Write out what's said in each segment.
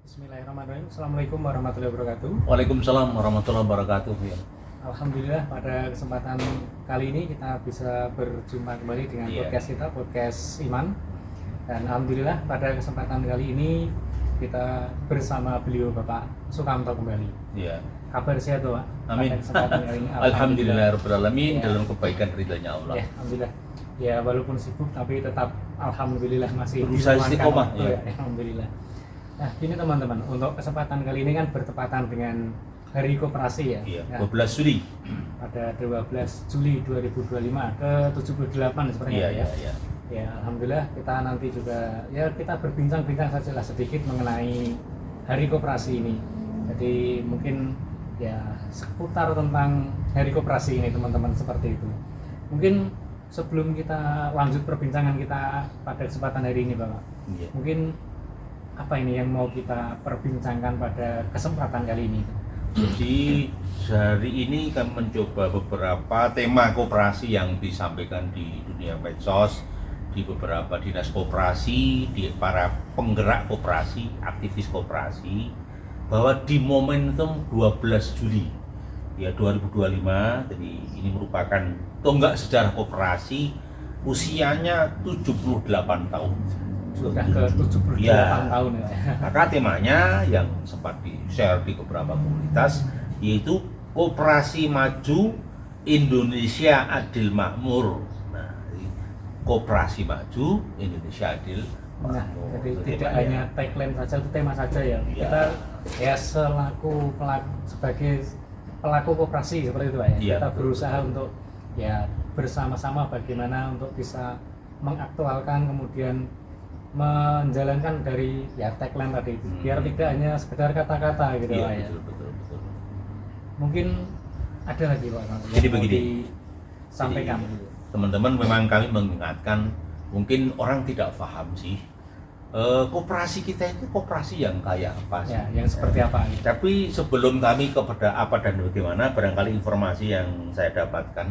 Bismillahirrahmanirrahim. Assalamualaikum warahmatullahi wabarakatuh. Waalaikumsalam warahmatullahi wabarakatuh. Ya. Alhamdulillah pada kesempatan kali ini kita bisa berjumpa kembali dengan podcast kita, podcast Iman. Dan alhamdulillah pada kesempatan kali ini kita bersama beliau Bapak Sukamto kembali. Iya. Kabar sehat Pak? Amin. Pada kesempatan kali ini. Alhamdulillahirobbilalamin Ya. dalam kebaikan ridhanya Allah. Ya, alhamdulillah. Ya walaupun sibuk tapi tetap alhamdulillah masih berusaha istiqomah. Ya. Alhamdulillah. Nah, ini teman-teman, untuk kesempatan kali ini kan bertepatan dengan Hari Koperasi ya. Iya, Nah, 12 Juli. pada 12 Juli 2025 ke 78 sepertinya Iya, ya. iya. Ya, alhamdulillah kita nanti juga ya kita berbincang-bincang sajalah sedikit mengenai Hari Koperasi ini. Jadi mungkin ya seputar tentang Hari Koperasi ini teman-teman, seperti itu. Mungkin sebelum kita lanjut perbincangan kita pada kesempatan hari ini Bapak. Iya. Mungkin apa ini yang mau kita perbincangkan pada kesempatan kali ini? Jadi hari ini kami mencoba beberapa tema koperasi yang disampaikan di dunia medsos, di beberapa dinas koperasi, di para penggerak koperasi, aktivis koperasi, bahwa di momentum 12 Juli ya 2025, jadi ini merupakan tonggak sejarah koperasi, usianya 78 tahun. Sudah ke 78 Ya. tahun ya. Maka temanya yang sempat di-share di beberapa komunitas yaitu Koperasi Maju Indonesia Adil Makmur. Nah, Koperasi Maju Indonesia Adil Nah, Makmur. jadi Itu tidak temanya. hanya tagline saja, itu tema saja ya. Ya. Kita ya sebagai pelaku koperasi seperti itu Pak ya. Ya, Kita betul, berusaha betul. untuk ya bersama-sama bagaimana untuk bisa mengaktualkan kemudian menjalankan dari ya tagline tadi itu. Biar tidak hanya sekedar kata-kata gitu Iya, Pak ya. betul. Mungkin ada lagi Pak yang Jadi mau begini. disampaikan Jadi, gitu. Teman-teman, memang kami mengingatkan, mungkin orang tidak paham sih, koperasi kita itu koperasi yang kayak apa sih? Ya, yang seperti apa gitu. Tapi sebelum kami kepada apa dan bagaimana, barangkali informasi yang saya dapatkan,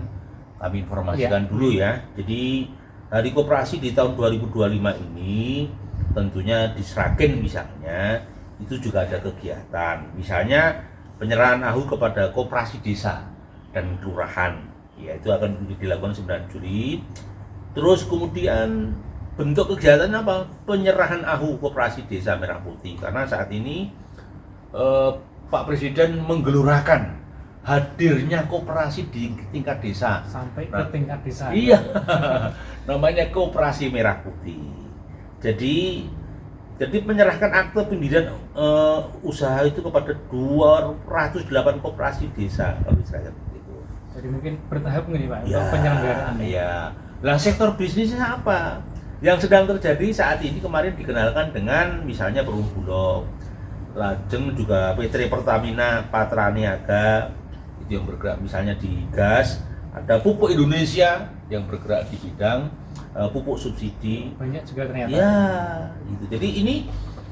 kami informasikan dulu ya. Jadi Hari Koperasi di tahun 2025 ini tentunya di Sragen misalnya, itu juga ada kegiatan. Misalnya penyerahan AHU kepada koperasi desa dan kelurahan, ya itu akan dilakukan 9 Juli. Terus kemudian bentuk kegiatan apa? Penyerahan AHU koperasi desa Merah Putih, karena saat ini Pak Presiden menggelurakan hadirnya koperasi di tingkat desa Sampai ke tingkat desa. Iya, namanya Koperasi Merah Putih. Jadi menyerahkan akte pendirian usaha itu kepada 208 koperasi desa, kalau istilahnya begitu. Jadi mungkin bertahap nih Pak Ya, untuk penyelenggaraan. ya. Lah sektor bisnisnya apa? Yang sedang terjadi saat ini kemarin dikenalkan dengan misalnya Perum Bulog, Lajeng juga PT Pertamina Patra Niaga itu yang bergerak misalnya di gas, ada Pupuk Indonesia yang bergerak di bidang pupuk subsidi. Banyak juga ternyata. Ya, gitu. Jadi ini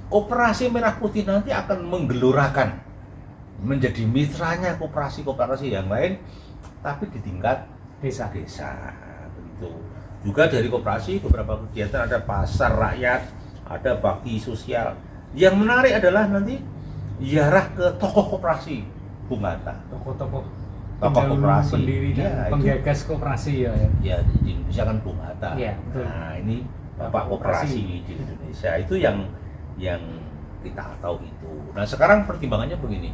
Koperasi Merah Putih nanti akan menggelurakan menjadi mitranya koperasi-koperasi yang lain, tapi di tingkat Desa. begitu. Juga dari koperasi beberapa kegiatan, ada pasar rakyat, ada bakti sosial. Yang menarik adalah nanti ziarah ke tokoh koperasi Bung Hatta. Tokoh-tokoh Koperasi. pendiri dan Ya, itu. penggagas koperasi ya. Ya di Indonesia kan Bung Hatta. Iya, betul. Nah ini Bapak Koperasi di Indonesia itu yang kita tahu itu. Nah sekarang pertimbangannya begini,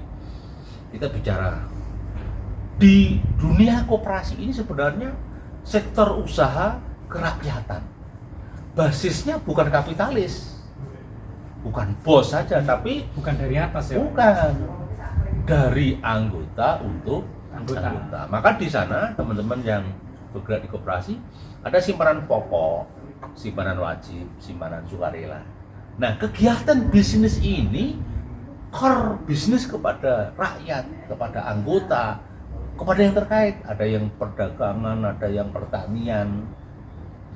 kita bicara di dunia koperasi ini sebenarnya sektor usaha kerakyatan, basisnya bukan kapitalis, bukan bos saja, tapi Bukan dari atas ya. bukan dari anggota untuk Anggota. Maka di sana teman-teman yang bergerak di koperasi ada simpanan pokok, simpanan wajib, simpanan sukarela. Nah, kegiatan bisnis ini core bisnis kepada rakyat, kepada anggota, kepada yang terkait. Ada yang perdagangan, ada yang pertanian.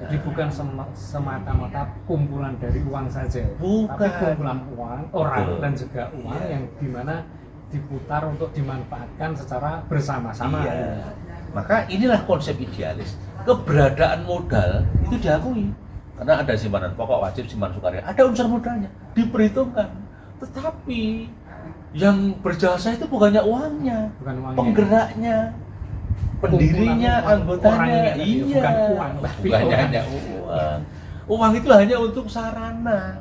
Jadi bukan semata-mata kumpulan dari uang saja. Bukan. Tapi kumpulan uang, orang Betul. dan juga uang Iya. yang dimana diputar untuk dimanfaatkan secara bersama-sama. Iya. Maka inilah konsep idealis. Keberadaan modal itu diakui. Karena ada simpanan pokok wajib, simpanan sukarela, ada unsur modalnya, diperhitungkan. Tetapi yang berjasa itu bukannya uangnya, bukan uangnya. penggeraknya, pendirinya, anggotanya. Iya, bukan uang, tapi bukan orang. hanya uang. Uang itu hanya untuk sarana.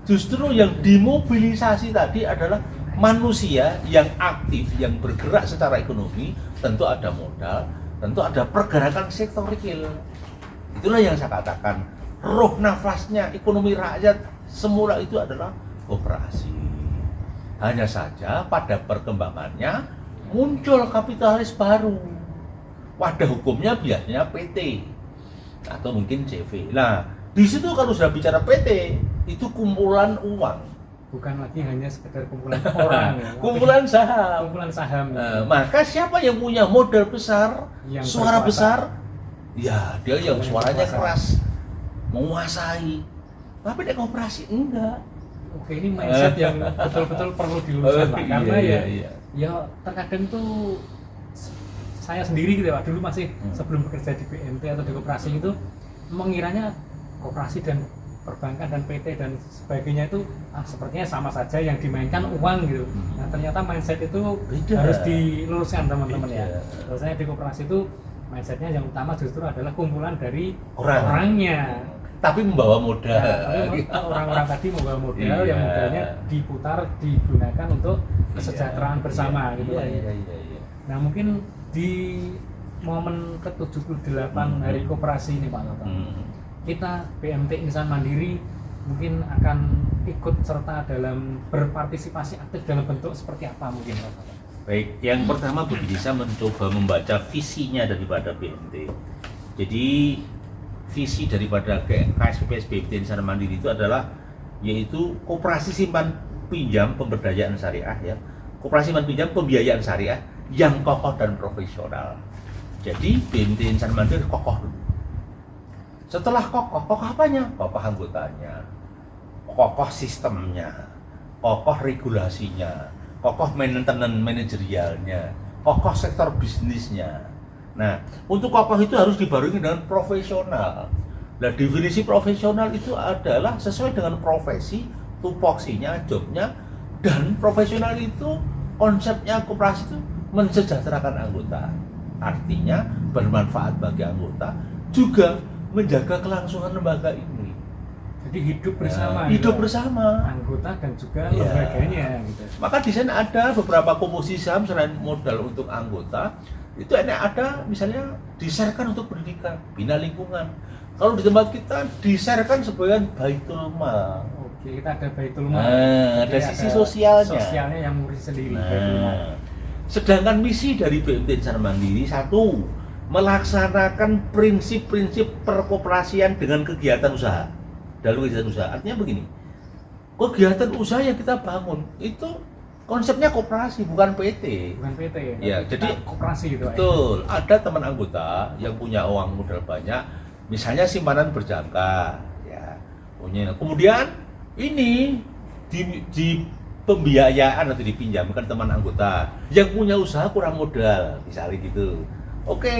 Justru yang dimobilisasi tadi adalah manusia yang aktif, yang bergerak secara ekonomi. Tentu ada modal, tentu ada pergerakan sektor real. Itulah yang saya katakan, roh nafasnya ekonomi rakyat semula itu adalah koperasi. Hanya saja pada perkembangannya muncul kapitalis baru. Wadah hukumnya biasanya PT atau mungkin CV. Nah, di situ kalau sudah bicara PT, itu kumpulan uang, Bukan lagi hanya sekedar kumpulan orang, ya. kumpulan saham. Kumpulan saham. Maka siapa yang punya modal besar, Yang suara berkuasa. besar, ya dia yang Yang suaranya berkuasa. keras, menguasai. Tapi di koperasi enggak. Oke, ini mindset yang betul-betul perlu diluruskan, Pak. Karena ya terkadang tuh saya sendiri gitu ya, Pak. Dulu masih sebelum bekerja di BNT atau di koperasi itu mengiranya koperasi dan perbankan dan PT dan sebagainya itu sepertinya sama saja, yang dimainkan uang gitu. Nah, ternyata mindset itu Beda. harus diluruskan teman-teman ya. Beda. Bahwasanya di koperasi itu mindsetnya yang utama justru adalah kumpulan dari Orang. orangnya. Tapi membawa modal. Nah, tapi orang-orang tadi membawa modal Iya. yang modalnya diputar, digunakan untuk kesejahteraan bersama gitu Pak. Iya. Nah, mungkin di momen ke-78 Hari Koperasi ini Pak Toto, kita BMT Insan Mandiri mungkin akan ikut serta dalam berpartisipasi aktif dalam bentuk seperti apa mungkin Pak Toto? Baik, yang pertama begini, saya mencoba membaca visinya daripada BNT. Jadi visi daripada KSPPS BNT Insan Mandiri itu adalah yaitu koperasi simpan pinjam pemberdayaan syariah ya. Koperasi simpan pinjam pembiayaan syariah yang kokoh dan profesional. Jadi BNT Insan Mandiri kokoh dulu. Setelah kokoh apanya? Kokoh anggotanya, kokoh sistemnya, kokoh regulasinya, kokoh maintenance manajerialnya, kokoh sektor bisnisnya. Nah, untuk kokoh itu harus dibarengi dengan profesional. Nah, definisi profesional itu adalah sesuai dengan profesi, tupoksinya, jobnya, dan profesional itu konsepnya koperasi itu mensejahterakan anggota. Artinya bermanfaat bagi anggota, juga menjaga kelangsungan lembaga ini. Jadi hidup bersama. Ya, hidup gitu, bersama. anggota dan juga Ya. lembaganya gitu. Maka di sana ada beberapa komposisi saham selain modal untuk anggota. Itu ada misalnya di-share-kan untuk pendidikan, bina lingkungan. Kalau di tempat kita di-share-kan sebagian baitul mal. Oke, kita ada Baitul Mal. Nah, Jadi ada sisi sosialnya. Sosialnya yang ngurusi sendiri. Baitul Mal. Nah, sedangkan misi dari BMT Insan Mandiri satu, melaksanakan prinsip-prinsip perkoperasian dengan kegiatan usaha. Dalam kegiatan usaha, artinya begini, kegiatan usaha yang kita bangun itu konsepnya koperasi, bukan PT. Bukan PT ya. Ya, Kita jadi koperasi gitu Pak. betul. Ada teman anggota yang punya uang modal banyak, misalnya simpanan berjangka, ya punya. Kemudian ini di pembiayaan atau dipinjamkan teman anggota yang punya usaha kurang modal, misalnya gitu. Oke,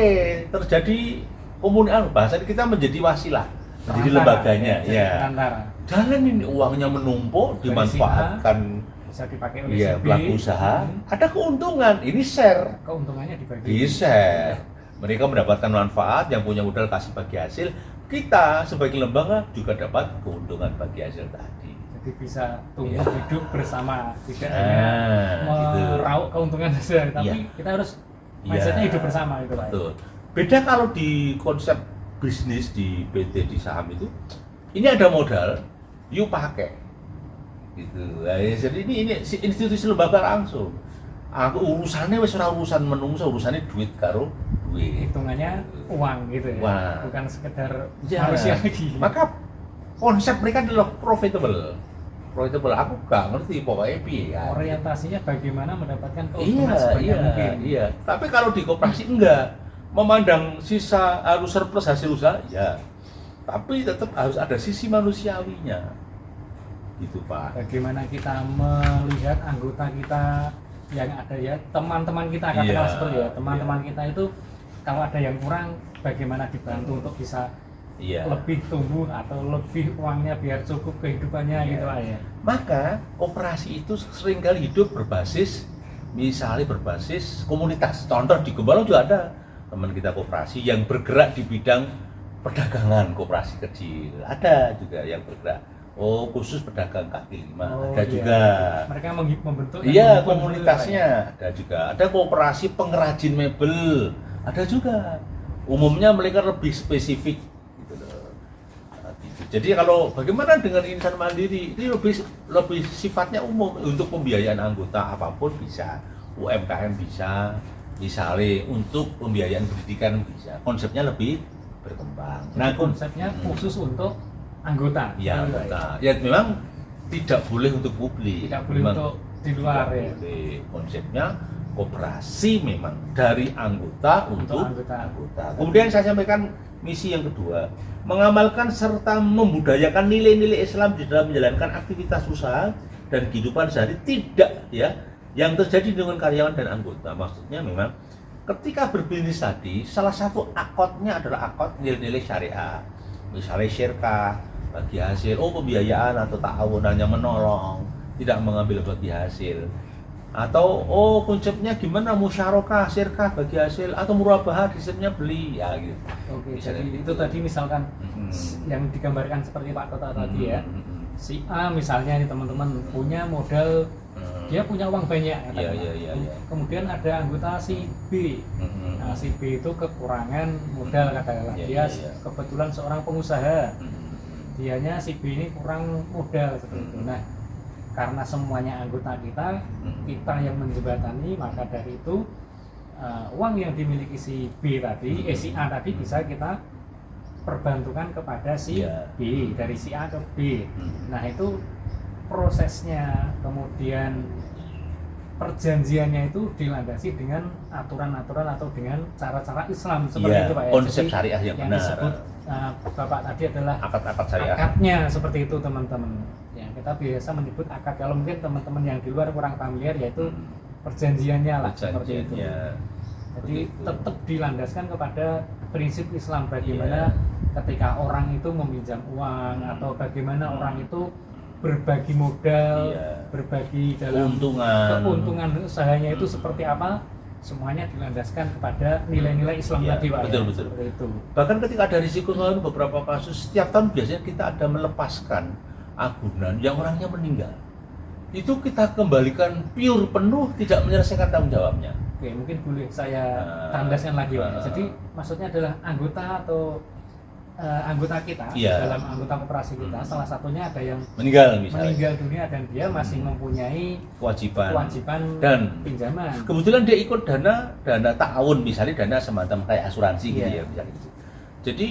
terjadi komunikasi, bahasa kita menjadi wasilah, menjadi lembaganya, ya. Antara. Jalan ini uangnya menumpuk, Dari dimanfaatkan. Bisa dipakai oleh Iya, si B. pelaku usaha, ada keuntungan, ini share, Keuntungannya dibagi. di share. Mereka mendapatkan manfaat, yang punya modal kasih bagi hasil, kita sebagai lembaga juga dapat keuntungan bagi hasil tadi. Jadi bisa tumbuh Iya. hidup bersama, tidak Nah, hanya gitu. meraup keuntungan saja, tapi Iya. kita harus mindsetnya Iya, hidup bersama itu Pak. Betul. Beda kalau di konsep bisnis di PT, di saham itu, ini ada modal, yuk pakai. Gitu. Nah, jadi ini institusi lembaga langsung. Aku urusannya wis ora urusan menungso, urusannya duit karo duit. Hitungannya uang gitu ya. Wah. Bukan sekedar Ya. manusia lagi. Maka konsep mereka adalah profitable. Profitable, aku gak ngerti pokoknya piye ya. Orientasinya bagaimana mendapatkan keuntungan Iya, sebanyak mungkin. iya. Tapi kalau di koperasi enggak, memandang sisa harus surplus hasil usaha, ya. Tapi tetap harus ada sisi manusiawinya. Gitu, Pak. Bagaimana kita melihat anggota kita yang ada ya, teman-teman kita katakanlah Iya, seperti ya, teman-teman kita itu kalau ada yang kurang bagaimana dibantu untuk bisa Iya. lebih tumbuh atau lebih uangnya biar cukup kehidupannya Iya. gitu Pak ya. Maka koperasi itu seringkali hidup berbasis, misalnya berbasis komunitas. Contoh di Gembalong juga ada teman kita koperasi yang bergerak di bidang perdagangan, koperasi kecil. Ada juga yang bergerak khusus pedagang kaki lima, ada iya. juga. Mereka membentuk Iya, yang komunitasnya ada juga. Ada koperasi pengrajin mebel, ada juga. Umumnya mereka lebih spesifik gitu loh. Nah, gitu. Jadi kalau bagaimana dengan insan mandiri, ini lebih sifatnya umum untuk pembiayaan anggota apapun bisa, UMKM bisa, misalnya untuk pembiayaan pendidikan bisa. Konsepnya lebih berkembang. Nah, konsepnya khusus untuk anggota. Ya, anggota. Ya memang tidak boleh untuk publik. Tidak boleh memang untuk di luar tidak ya. boleh. Konsepnya koperasi memang dari anggota untuk anggota. Kemudian saya sampaikan misi yang kedua, mengamalkan serta membudayakan nilai-nilai Islam di dalam menjalankan aktivitas usaha dan kehidupan sehari tidak ya yang terjadi dengan karyawan dan anggota. Maksudnya memang ketika berbisnis tadi salah satu akotnya adalah akot nilai-nilai syariah. Misalnya syirkah, bagi hasil, pembiayaan atau ta'awun hanya menolong, tidak mengambil bagi hasil. Atau konsepnya gimana, musyarakah, syirkah bagi hasil, atau murabahah sistemnya beli ya gitu. Oke, Misalnya jadi gitu. itu tadi misalkan yang digambarkan seperti Pak Toto tadi ya. Si A misalnya nih teman-teman punya modal, dia punya uang banyak Iya. Kemudian ada anggota si B. Nah, si B itu kekurangan modal katakanlah. Dia kebetulan seorang pengusaha. Dianya si B ini kurang modal seperti itu. Nah, karena semuanya anggota kita yang menjembatani, maka dari itu uang yang dimiliki si B tadi, si A tadi bisa kita perbantukan kepada si B, dari si A ke B. Nah, itu prosesnya, kemudian perjanjiannya itu dilandasi dengan aturan-aturan atau dengan cara-cara Islam seperti itu Pak ya. Konsep syariah yang benar. Disebut Bapak tadi adalah akad-akad syariah. Akadnya seperti itu teman-teman. Ya, kita biasa menyebut akad. Kalau mungkin teman-teman yang di luar kurang familiar yaitu perjanjiannya lah seperti itu. Jadi tetap dilandaskan kepada prinsip Islam bagaimana ketika orang itu meminjam uang atau bagaimana orang itu berbagi modal, berbagi dalam keuntungan usahanya itu seperti apa, semuanya dilandaskan kepada nilai-nilai Islam tadi Pak. Betul. Itu. Bahkan ketika ada risiko lain beberapa kasus, setiap tahun biasanya kita ada melepaskan agunan yang orangnya meninggal. Itu kita kembalikan pure penuh, tidak menyelesaikan tanggung jawabnya. Oke, mungkin boleh saya tandaskan lagi Pak. Jadi maksudnya adalah anggota atau anggota kita dalam anggota koperasi kita, salah satunya ada yang meninggal misalnya, meninggal dunia dan dia masih mempunyai kewajiban dan pinjaman. Kebetulan dia ikut dana ta'awun, misalnya dana semacam kayak asuransi gitu ya misalnya gitu. Jadi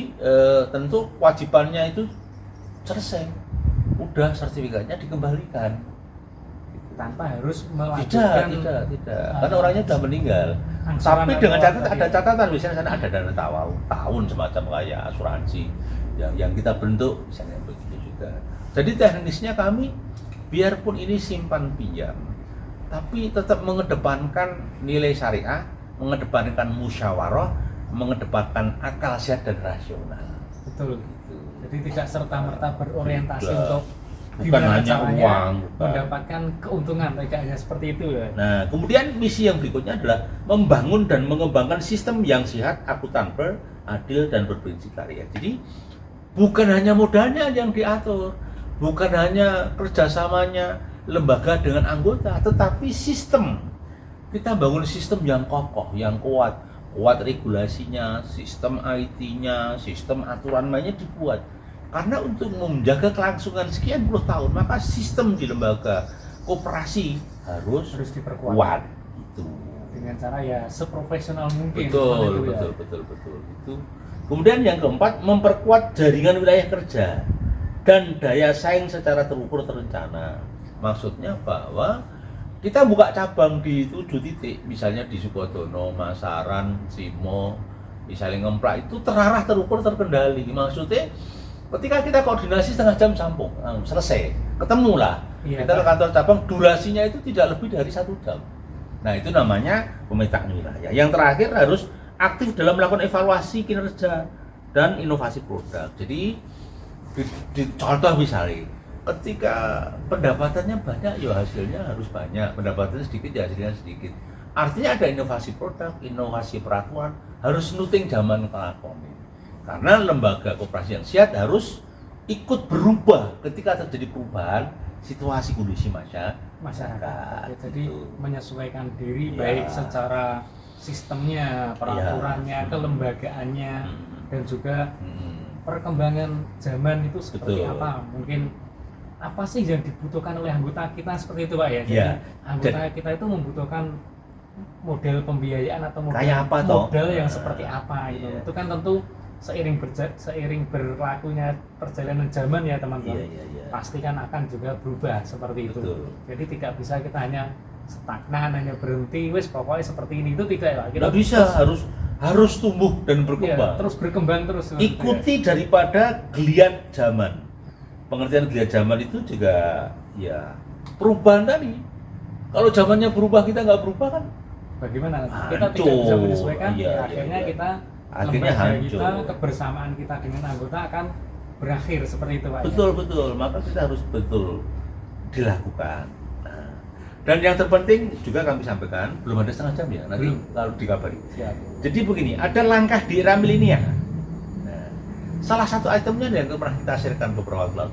tentu kewajibannya itu selesai, udah sertifikatnya dikembalikan tanpa harus melanjutkan. Tidak. Karena orangnya sudah meninggal. Tapi dengan catatan, ada catatan, misalnya sana ada dana tahun semacam kayak asuransi yang kita bentuk, misalnya begitu juga. Jadi teknisnya kami, biarpun ini simpan pinjam, tapi tetap mengedepankan nilai syariah, mengedepankan musyawarah, mengedepankan akal sehat dan rasional. Betul. Jadi tidak serta-merta berorientasi untuk bukan hanya uang, mendapatkan keuntungan, tidak hanya seperti itu ya. Nah, kemudian misi yang berikutnya adalah membangun dan mengembangkan sistem yang sehat, akuntabel, adil dan berprinsip syariah. Jadi bukan hanya modalnya yang diatur, bukan hanya kerjasamanya lembaga dengan anggota, tetapi sistem. Kita bangun sistem yang kokoh, yang kuat regulasinya, sistem IT-nya, sistem aturan mainnya dibuat. Karena untuk menjaga kelangsungan sekian puluh tahun, maka sistem di lembaga koperasi harus diperkuat. Itu dengan cara ya seprofesional mungkin. Betul. Itu. Kemudian yang keempat, memperkuat jaringan wilayah kerja dan daya saing secara terukur terencana. Maksudnya bahwa kita buka cabang di 7 titik, misalnya di Sukodono, Masaran, Simo, misalnya Ngemplak, itu terarah, terukur, terkendali. Maksudnya ketika kita koordinasi setengah jam sambung, selesai, ketemulah. Kita ke kantor cabang, durasinya itu tidak lebih dari 1 jam. Nah, itu namanya pemetaan wilayah. Yang terakhir harus aktif dalam melakukan evaluasi kinerja dan inovasi produk. Jadi di contoh misalnya ketika pendapatannya banyak ya hasilnya harus banyak, pendapatannya sedikit ya hasilnya sedikit. Artinya ada inovasi produk, inovasi peraturan, harus nuting zaman kelakon. Karena lembaga koperasi yang sehat harus ikut berubah ketika terjadi perubahan situasi kondisi masyarakat. Ya, jadi gitu. menyesuaikan diri Ya. baik secara sistemnya, peraturannya, Ya. kelembagaannya, dan juga perkembangan zaman itu seperti Betul. apa. Mungkin apa sih yang dibutuhkan oleh anggota kita seperti itu Pak ya. Jadi Ya. anggota kita itu membutuhkan model pembiayaan atau model, Kayak apa toh? modal yang seperti apa gitu. Iya. Itu kan tentu seiring berlakunya perjalanan zaman ya teman-teman. Iya. Pasti kan akan juga berubah seperti itu. Betul. Jadi tidak bisa kita hanya stagnan, hanya berhenti, wes pokoknya seperti ini, itu tidak ya. Kita Nggak bisa, harus tumbuh dan berkembang. terus berkembang terus. Ikuti daripada geliat zaman. Pengertian geliat zaman itu juga ya perubahan tadi. Kalau zamannya berubah kita nggak berubah kan? Bagaimana? Hancur. Kita tidak bisa menyesuaikan. Iya, Ya, akhirnya iya. kita Akhirnya lembaga hancur. kita, kebersamaan kita dengan anggota akan berakhir seperti itu Pak. Betul. Maka kita harus betul dilakukan. Nah, dan yang terpenting juga kami sampaikan, belum ada setengah jam ya, nanti lalu dikabari. Siap. Jadi begini, ada langkah di era milenial. Nah, salah satu itemnya yang pernah kita sharekan beberapa waktu lalu,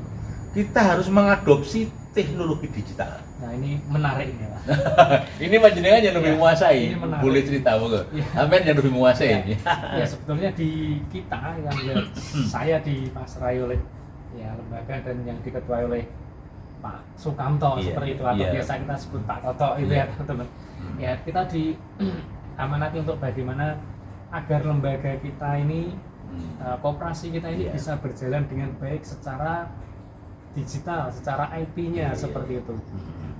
kita harus mengadopsi teknologi digital. Nah ini menarik ini Pak. Ini panjenengan yang lebih Ya, menguasai. ini menarik. Boleh cerita monggo. Ya. Amin yang lebih menguasai Ya. ini. Ya sebetulnya di kita yang saya dipasrai oleh ya lembaga dan yang diketuai oleh Pak Sukamto Iya, seperti itu, atau iya. biasa kita sebut Pak Toto itu Iya. ya teman-teman. Ya kita diamanati untuk bagaimana agar lembaga kita ini, koperasi kita ini Iya. bisa berjalan dengan baik secara digital, secara IT-nya Iya, seperti iya. itu.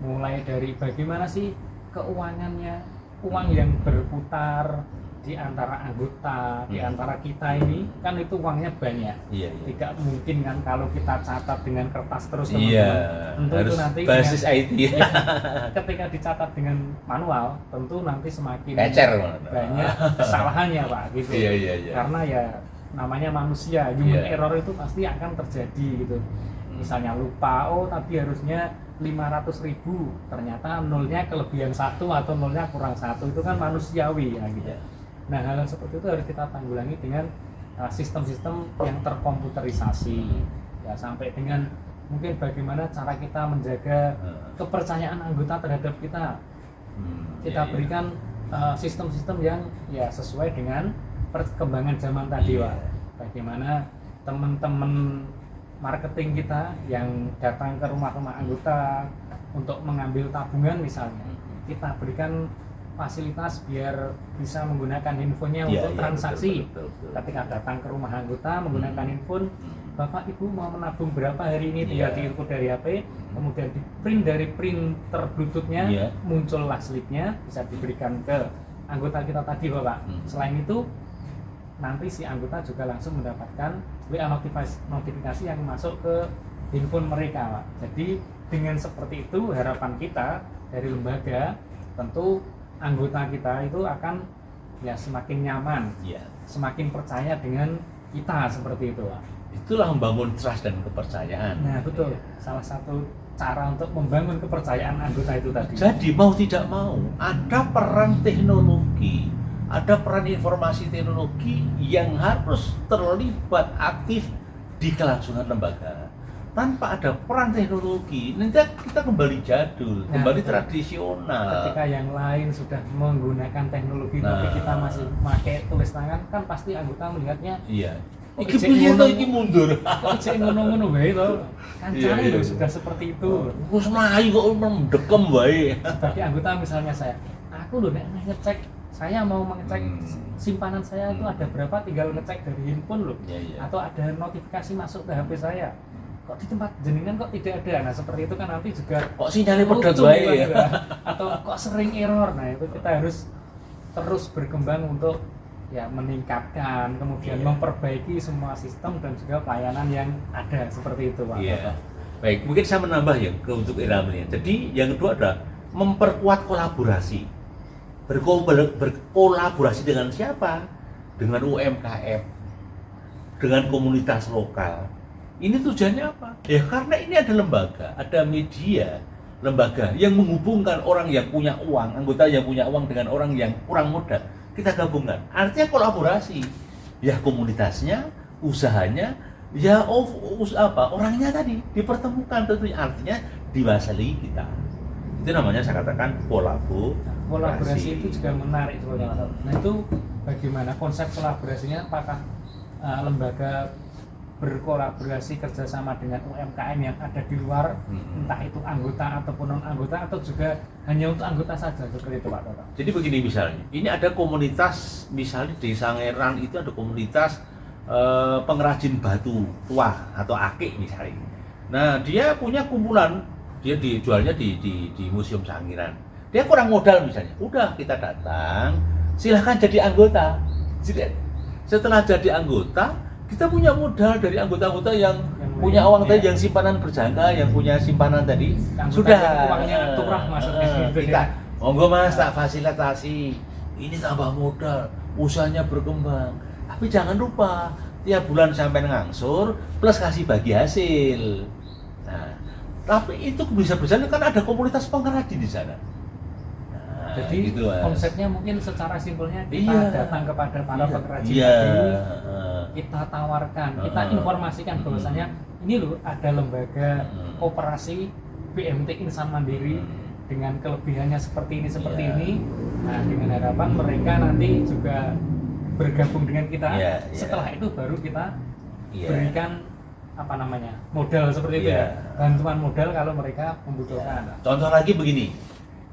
Mulai dari bagaimana sih keuangannya, uang yang berputar di antara anggota, di antara kita ini, kan itu uangnya banyak. Iya. Tidak mungkin kan kalau kita catat dengan kertas terus Iya. teman-teman. Tentu Harus itu nanti basis dengan- IT. ya, ketika dicatat dengan manual, tentu nanti semakin Ecer. banyak kesalahannya Pak gitu. Iya. Karena ya namanya manusia, human Iya. error itu pasti akan terjadi gitu. Misalnya lupa, oh tadi harusnya 500.000, ternyata nolnya kelebihan 1 atau nolnya kurang 1, itu kan manusiawi ya gitu. Iya. Nah hal seperti itu harus kita tanggulangi dengan sistem-sistem yang terkomputerisasi ya, sampai dengan mungkin bagaimana cara kita menjaga kepercayaan anggota terhadap kita. Kita Iya. berikan sistem-sistem yang ya sesuai dengan perkembangan zaman tadi Iya. Pak. Bagaimana teman-teman marketing kita yang datang ke rumah-rumah anggota untuk mengambil tabungan misalnya, kita berikan fasilitas biar bisa menggunakan handphonenya Iya, untuk iya, transaksi. betul. Ketika datang ke rumah anggota menggunakan handphone, Bapak Ibu mau menabung berapa hari ini, tinggal Iya. diinput dari HP, kemudian di print dari printer Bluetooth-nya, Iya. muncullah slipnya, bisa diberikan ke anggota kita tadi Bapak. Selain itu nanti si anggota juga langsung mendapatkan WA notifikasi yang masuk ke handphone mereka Pak. Jadi dengan seperti itu harapan kita dari lembaga, tentu anggota kita itu akan ya semakin nyaman, Iya. semakin percaya dengan kita seperti itu Pak. Itulah membangun trust dan kepercayaan. Nah betul, Iya. salah satu cara untuk membangun kepercayaan anggota itu tadi. Jadi mau tidak mau ada peran teknologi, ada peran informasi teknologi yang harus terlibat aktif di kelangsungan lembaga. Tanpa ada peran teknologi, nanti kita kembali jadul, Nah, kembali betul. tradisional. Ketika yang lain sudah menggunakan teknologi tapi Nah. kita masih pakai tulis tangan, kan pasti anggota melihatnya Iya. Kok Iki ijek piye ngono? to iki mundur. kok ijek ngono-ngono wae to. Kancane Iya, lho iya. sudah seperti itu. Wes mlayu kok mendekem wae. Sebagai anggota misalnya saya, aku lho nek ngecek, saya mau mengecek simpanan saya itu ada berapa, tinggal ngecek dari handphone loh. Iya, iya. Atau ada notifikasi masuk ke HP saya. Kok di tempat jenengan kok tidak ada. Nah, seperti itu kan nanti juga Kok sinyalnya pedot lucu wae kan, ya. ya. Atau kok sering error. Nah, itu kita harus terus berkembang untuk ya meningkatkan, kemudian Iya. memperbaiki semua sistem dan juga pelayanan yang ada seperti itu Pak. Iya. Baik, mungkin saya menambah ya untuk era milenial. Jadi yang kedua adalah memperkuat kolaborasi. Berkolaborasi dengan siapa? Dengan UMKM, dengan komunitas lokal. Ini tujuannya apa? Ya karena ini ada lembaga, ada media, lembaga yang menghubungkan orang yang punya uang, anggota yang punya uang dengan orang yang kurang modal. Kita gabungkan. Artinya kolaborasi. Ya komunitasnya, usahanya, ya orangnya tadi dipertemukan tentunya. Artinya diwasali kita. Itu namanya saya katakan kolaborasi itu juga menarik sebenarnya. Nah itu bagaimana konsep kolaborasinya? Apakah lembaga berkolaborasi kerjasama dengan UMKM yang ada di luar, entah itu anggota ataupun non anggota, atau juga hanya untuk anggota saja seperti itu Pak Toto? Jadi begini misalnya, ini ada komunitas, misalnya di Sangeran itu ada komunitas pengrajin batu tua atau akik misalnya. Nah dia punya kumpulan, dia dijualnya di Museum Sangiran. Dia kurang modal misalnya, udah kita datang, silahkan jadi anggota. Setelah jadi anggota, kita punya modal dari anggota-anggota yang punya uang tadi, yang simpanan berjangka, yang punya simpanan tadi, sudah uangnya turah maksudnya kita monggo mas tak fasilitasi, ini tambah modal, usahanya berkembang, tapi jangan lupa tiap bulan sampai ngangsur plus kasih bagi hasil. Nah, tapi itu bisa berjalan kan ada komunitas pengrajin di sana. Jadi gitu, konsepnya mungkin secara simpelnya kita datang kepada para pengrajin kita tawarkan, kita informasikan bahwasanya ini loh ada lembaga koperasi BMT Insan Mandiri dengan kelebihannya seperti ini. Nah dengan harapan mereka nanti juga bergabung dengan kita. Setelah itu baru kita berikan modal seperti itu ya, bantuan modal kalau mereka membutuhkan. Contoh lagi begini.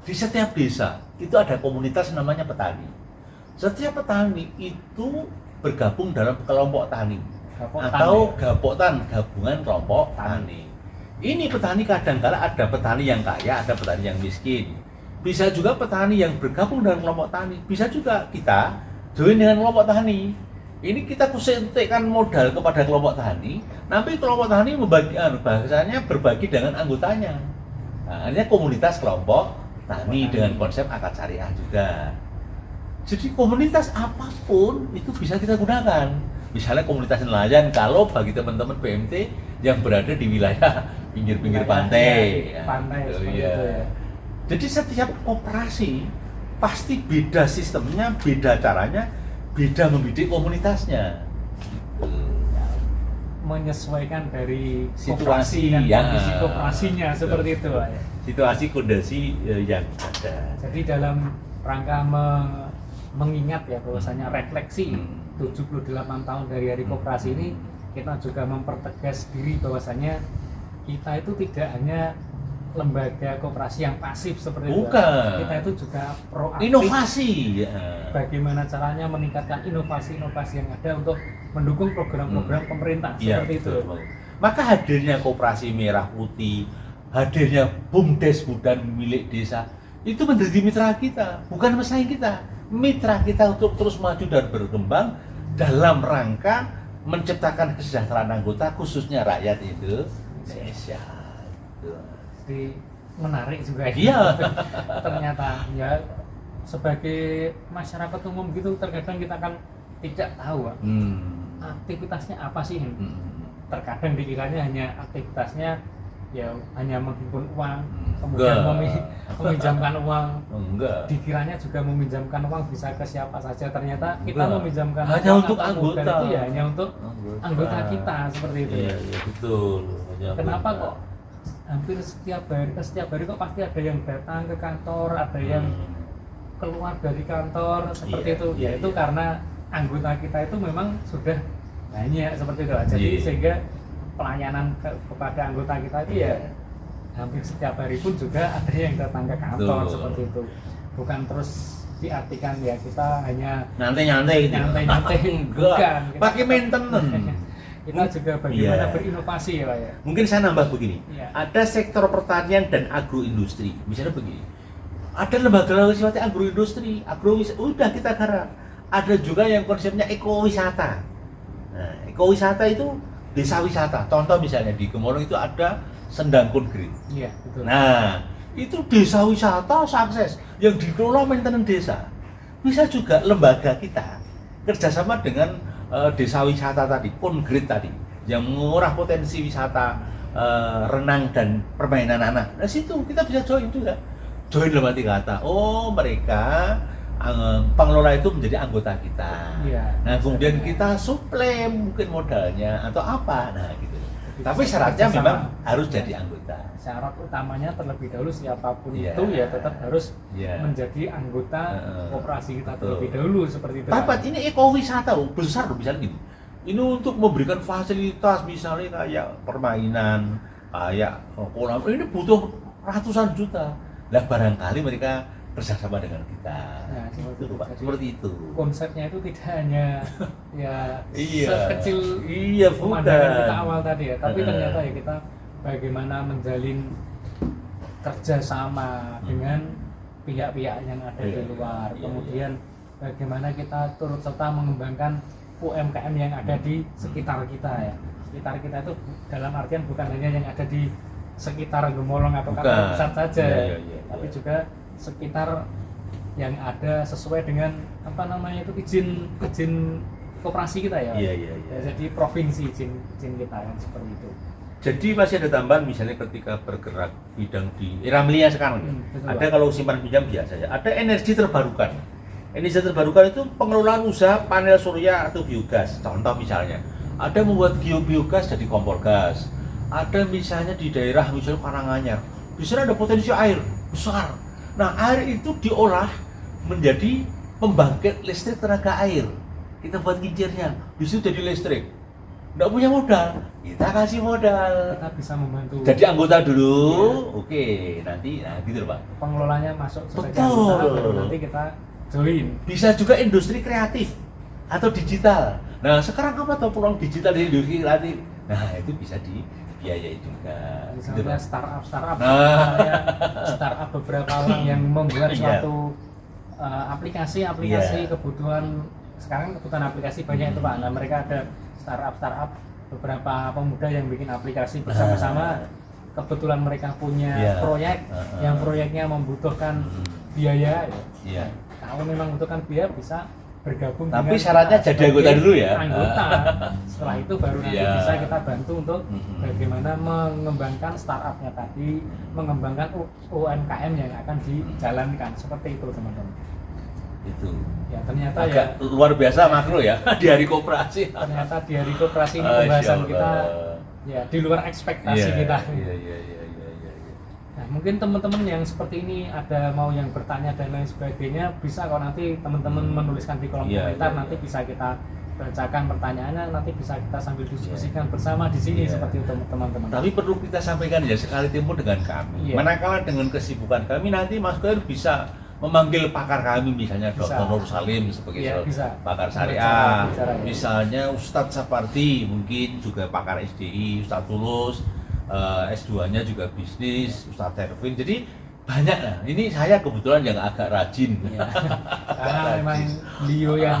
Di setiap desa itu ada komunitas namanya petani. Setiap petani itu bergabung dalam kelompok tani atau gaboktan, gabungan kelompok tani. Ini petani kadang-kala ada petani yang kaya, ada petani yang miskin. Bisa juga petani yang bergabung dengan kelompok tani. Bisa juga kita join dengan kelompok tani. Ini kita suntikkan modal kepada kelompok tani. Nanti kelompok tani bahasanya berbagi dengan anggotanya. Nah, ini komunitas kelompok tani dengan konsep akad syariah juga. Jadi komunitas apapun itu bisa kita gunakan. Misalnya komunitas nelayan, kalau bagi teman-teman BMT yang berada di wilayah pinggir-pinggir pantai. Jadi setiap koperasi pasti beda sistemnya, beda caranya, beda membidik komunitasnya. Menyesuaikan dari situasi dan kondisi kooperasinya seperti itu Pak ya. Situasi kondisi yang ada. Jadi dalam rangka mengingat ya bahwasanya refleksi 78 tahun dari Hari Koperasi ini, kita juga mempertegas diri bahwasanya kita itu tidak hanya lembaga koperasi yang pasif seperti itu. Kita itu juga proaktif. Inovasi. Bagaimana caranya meningkatkan inovasi-inovasi yang ada untuk mendukung program-program pemerintah seperti itu. Maka hadirnya Koperasi Merah Putih, hadirnya BUMDes Budan milik desa itu menjadi mitra kita, bukan pesaing kita. Mitra kita untuk terus maju dan berkembang dalam rangka menciptakan kesejahteraan anggota, khususnya rakyat Indonesia. Jadi menarik juga ya. Ternyata ya sebagai masyarakat umum gitu terkadang kita kan tidak tahu aktivitasnya apa sih. Terkadang dikiranya hanya aktivitasnya ya hanya menghimpun uang, kemudian meminjamkan uang. Dikiranya juga meminjamkan uang bisa ke siapa saja, ternyata kita meminjamkan hanya uang untuk anggota itu ya hanya untuk anggota kita seperti itu. Iya, betul. Kenapa kok hampir setiap hari kok pasti ada yang datang ke kantor, ada yang keluar dari kantor seperti itu. Ya itu karena anggota kita itu memang sudah banyak seperti itu. Jadi sehingga pelayanan kepada anggota kita itu ya hampir setiap hari pun juga ada yang datang ke kantor seperti itu. Bukan terus diartikan ya kita hanya nyantai bukan. Pakai maintenance. Kita juga bagaimana berinovasi ya Pak ya. Mungkin saya nambah begini. Ada sektor pertanian dan agroindustri. Misalnya begini. Ada lembaga sifatnya agroindustri, udah kita garap. Ada juga yang konsepnya ekowisata. Nah, ekowisata itu desa wisata. Contoh misalnya di Gemorong itu ada Sendang Konkrit. Iya, betul. Nah, itu desa wisata sukses yang dikelola maintenance desa. Bisa juga lembaga kita kerjasama dengan desa wisata tadi, on-grid tadi, yang menguras potensi wisata renang dan permainan anak. Nah situ kita bisa join juga. Join dalam arti kata, oh mereka pengelola itu menjadi anggota kita. Iya, Nah kemudian iya. kita suplai mungkin modalnya atau apa, nah gitu. Jadi Tapi bisa syaratnya kerjasama. memang harus jadi anggota. Syarat utamanya terlebih dahulu siapapun Iya. itu ya tetap harus Iya. menjadi anggota koperasi kita Betul. terlebih dahulu seperti itu. Tapi ini ekowisata loh, besar loh misalnya gini. Ini untuk memberikan fasilitas misalnya kayak permainan, kayak kolam, ini butuh ratusan juta. Lah barangkali mereka bersama dengan kita. Nah, seperti Itu, itu. Pak. Jadi, Seperti itu. Konsepnya itu tidak hanya ya Iya. sekecil Iya, pemandangan bukan. kita awal tadi ya, tapi Heeh. ternyata ya kita bagaimana menjalin kerjasama dengan pihak-pihak yang ada di Iya, luar, iya, kemudian bagaimana kita turut serta mengembangkan UMKM yang ada di sekitar kita ya. Sekitar kita itu dalam artian bukan hanya yang ada di sekitar Gemolong atau Bukan. Kantor Pusat saja, Iya, iya, tapi iya. juga sekitar yang ada sesuai dengan apa namanya itu izin koperasi kita ya. Iya, iya, iya. Ya, jadi provinsi izin kita kan seperti itu. Jadi masih ada tambahan misalnya ketika bergerak bidang di era milenial sekarang ya. Betul, Ada Pak. kalau simpan pinjam biasa ya. Ada energi terbarukan. Energi terbarukan itu pengelolaan usaha panel surya atau biogas. Contoh misalnya, ada membuat biogas jadi kompor gas. Ada misalnya di daerah misalnya Karanganyar, di sana ada potensi air besar. Nah, air itu diolah menjadi pembangkit listrik tenaga air. Kita buat kincirnya, bisa jadi listrik. Nggak punya modal, kita kasih modal. Kita bisa membantu. Jadi anggota dulu, oke, nanti nah gitu loh Pak. Pengelolanya masuk sebagai Betul. anggota, baru nanti kita join. Bisa juga industri kreatif atau digital. Nah sekarang apa tuh peluang digital di industri kreatif? Nah itu bisa dibiayai juga. Gitu, Misalnya Pak. startup, Nah. misalnya startup beberapa orang yang membuat Iya. suatu aplikasi Iya. kebutuhan. Sekarang kebutuhan aplikasi banyak itu Pak. Nah mereka ada startup beberapa pemuda yang bikin aplikasi bersama-sama. Kebetulan mereka punya Iya. proyek yang proyeknya membutuhkan biaya. Iya. Kalau memang membutuhkan biaya bisa bergabung. Tapi dengan syaratnya kita jadi sebagai anggota dulu ya. Anggota. Setelah itu baru nanti Iya. bisa kita bantu untuk Mhm. bagaimana mengembangkan startupnya tadi, mengembangkan UMKM yang akan dijalankan seperti itu teman-teman. Itu. Ya ternyata Agak luar biasa makro ya di hari koperasi. ternyata di hari koperasi ini Masya pembahasan Allah. kita ya di luar ekspektasi kita. Iya, iya, iya, iya, iya. Nah, mungkin teman-teman yang seperti ini ada mau yang bertanya dan lain sebagainya bisa kok nanti teman-teman menuliskan di kolom Iya, komentar iya, nanti iya. bisa kita bacakan pertanyaannya, nanti bisa kita sambil diskusikan bersama di sini Iya. seperti itu teman-teman. Tapi perlu kita sampaikan ya sekali tempo dengan kami. Iya. Manakala dengan kesibukan kami nanti Mas Koir bisa memanggil pakar kami misalnya Bisa. Dr. Nur Salim sebagai Iya, bisa. pakar syariah, Bicara, ya. misalnya Ustadz Sapardi mungkin juga pakar SDI, Ustadz Tulus S2-nya juga bisnis, Ustadz Ervin. Jadi banyak lah. Ini saya kebetulan yang agak rajin. Iya. Karena memang beliau yang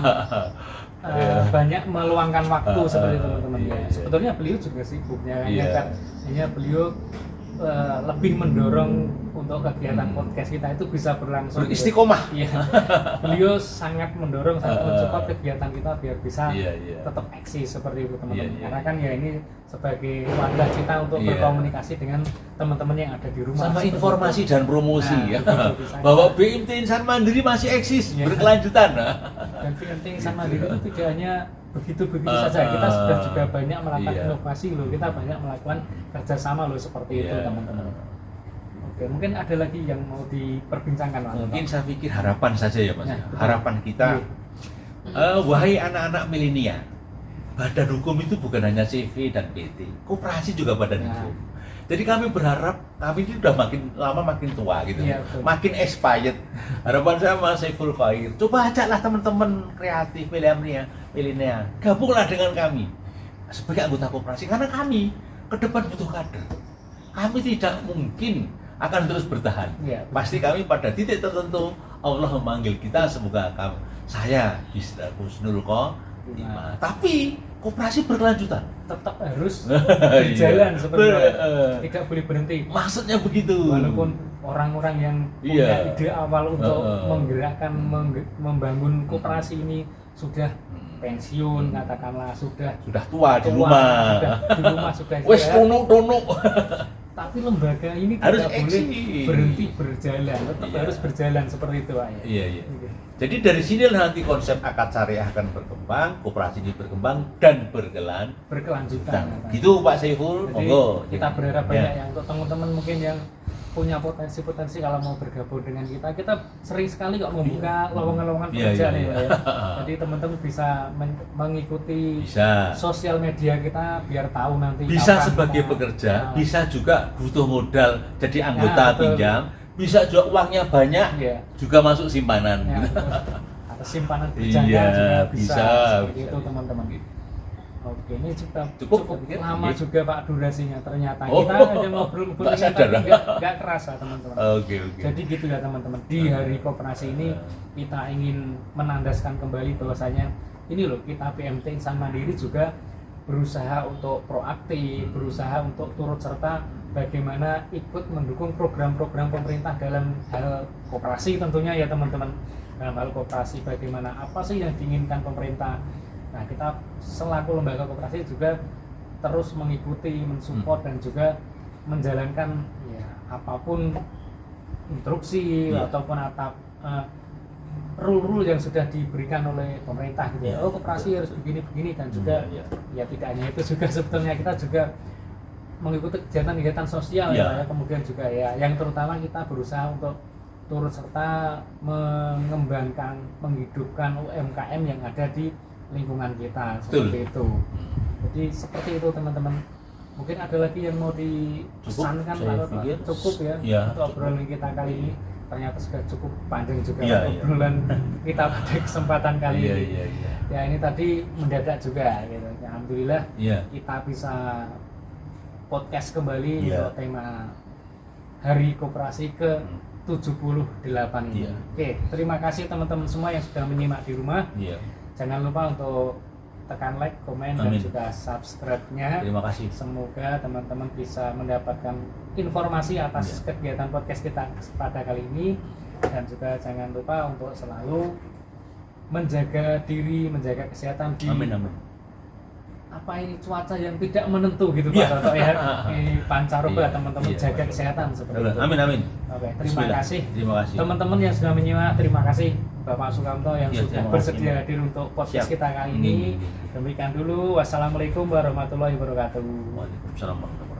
Iya. banyak meluangkan waktu seperti itu teman-teman iya, ya. iya. Sebetulnya beliau juga sibuknya Iya. hanya beliau lebih mendorong untuk kegiatan podcast kita itu bisa berlangsung. Beristiqomah. Iya. Beliau sangat mendorong, sangat mensupport kegiatan kita biar bisa Iya, iya. tetap eksis seperti itu teman-teman. Iya, iya. Karena kan ya ini sebagai wadah kita untuk Iya. berkomunikasi dengan teman-teman yang ada di rumah. Sama Seperti informasi itu. dan promosi Nah, ya. betul, bisa. Bahwa BIMT Insan Mandiri masih eksis, Iya. berkelanjutan. Dan BMT Insan Mandiri itu tidak hanya begitu-begitu saja, kita sudah juga banyak melakukan Iya. inovasi loh, kita banyak melakukan kerjasama loh seperti itu Iya. teman-teman. Oke, mungkin ada lagi yang mau diperbincangkan Mas? Mungkin saya pikir harapan saja ya Mas. Ya, Ya. betul. Harapan kita, Iya. wahai anak-anak milenial, badan hukum itu bukan hanya CV dan PT, koperasi juga badan Ya. hukum. Jadi kami berharap, kami ini udah makin lama makin tua gitu, Iya, betul. makin expired. Harapan saya Mas Saiful Khair, coba ajaklah teman-teman kreatif milenial, gabunglah dengan kami sebagai anggota koperasi, karena kami ke depan butuh kader. Kami tidak mungkin akan terus bertahan. Iya, betul. Pasti kami pada titik tertentu Allah memanggil kita, semoga saya bisa Husnul Khotimah. Tapi koperasi berkelanjutan. Tetap harus Iya. berjalan sebenarnya, Ber- tidak boleh berhenti. Maksudnya begitu. Walaupun orang-orang yang punya Iya. ide awal untuk Heeh. menggerakkan, membangun koperasi ini sudah pensiun, katakanlah sudah tua di rumah. Sudah Wes istirahat. tonuk. Tapi lembaga ini Harus tidak boleh eksis. berhenti berjalan, tetap Iya. harus berjalan seperti itu, Pak. Ya. Iya. Gitu. Jadi dari sini nanti konsep akad syariah akan berkembang, koperasi ini berkembang dan Berkelanjutan. Pak. Gitu Pak Saiful, Jadi monggo. kita berharap Ya. banyak yang untuk teman-teman mungkin yang punya potensi kalau mau bergabung dengan kita sering sekali kok membuka lowongan-lowongan Iya, pekerjaan iya, ya, iya. Pak, ya. Jadi teman-teman bisa mengikuti Bisa. sosial media kita biar tahu nanti Bisa kapan sebagai kita- pekerja, Nah, bisa juga butuh modal jadi anggota Ya, betul. pinjam, bisa juga uangnya banyak, Iya. juga masuk simpanan. ya, betul. Atau simpanan berjangka Iya, juga bisa, bisa, seperti bisa. itu teman-teman. Oke, ini Cukup, lama iya. juga Pak durasinya ternyata. Oh, Kita hanya ngobrol-ngobrol nggak ini sadar. tapi nggak kerasa teman-teman. Oke. Jadi gitu ya teman-teman. Di hari koperasi ini kita ingin menandaskan kembali bahwasanya ini loh, kita PMT Insan Mandiri juga berusaha untuk proaktif, berusaha untuk turut serta bagaimana ikut mendukung program-program pemerintah dalam hal koperasi tentunya ya teman-teman. Dalam hal koperasi bagaimana apa sih yang diinginkan pemerintah. Nah, kita selaku lembaga koperasi juga terus mengikuti, mensupport dan juga menjalankan ya apapun instruksi ataupun rule-rule yang sudah diberikan oleh pemerintah gitu ya. Oh, koperasi harus begini-begini dan juga ya tidak hanya itu juga sebetulnya kita juga mengikuti kegiatan-kegiatan sosial ya, kemudian juga ya yang terutama kita berusaha untuk turut serta mengembangkan, menghidupkan UMKM yang ada di lingkungan kita seperti itu. Jadi seperti itu teman-teman. Mungkin ada lagi yang mau dipesankan atau cukup ya untuk obrolan kita kali ini. Ternyata sudah cukup panjang juga obrolan kita pada kesempatan kali ini. Ya ini tadi mendadak juga gitu. Ya, alhamdulillah kita bisa podcast kembali untuk tema Hari Koperasi ke 78 ini. Oke, terima kasih teman-teman semua yang sudah menyimak di rumah. Jangan lupa untuk tekan like, komen, dan juga subscribe-nya. Terima kasih. Semoga teman-teman bisa mendapatkan informasi atas kegiatan podcast kita pada kali ini. Dan juga jangan lupa untuk selalu menjaga diri, menjaga kesehatan di apa ini cuaca yang tidak menentu gitu Pak Toto ya. Ini pancaroba teman-teman jaga kesehatan seperti itu. Amin. Oke, terima kasih. Terima kasih. Teman-teman yang sudah menyimak, terima kasih Bapak Sukamto yang sudah bersedia hadir untuk podcast kita kali ini. Demikian dulu. Wassalamualaikum warahmatullahi wabarakatuh. Waalaikumsalam warahmatullahi wabarakatuh.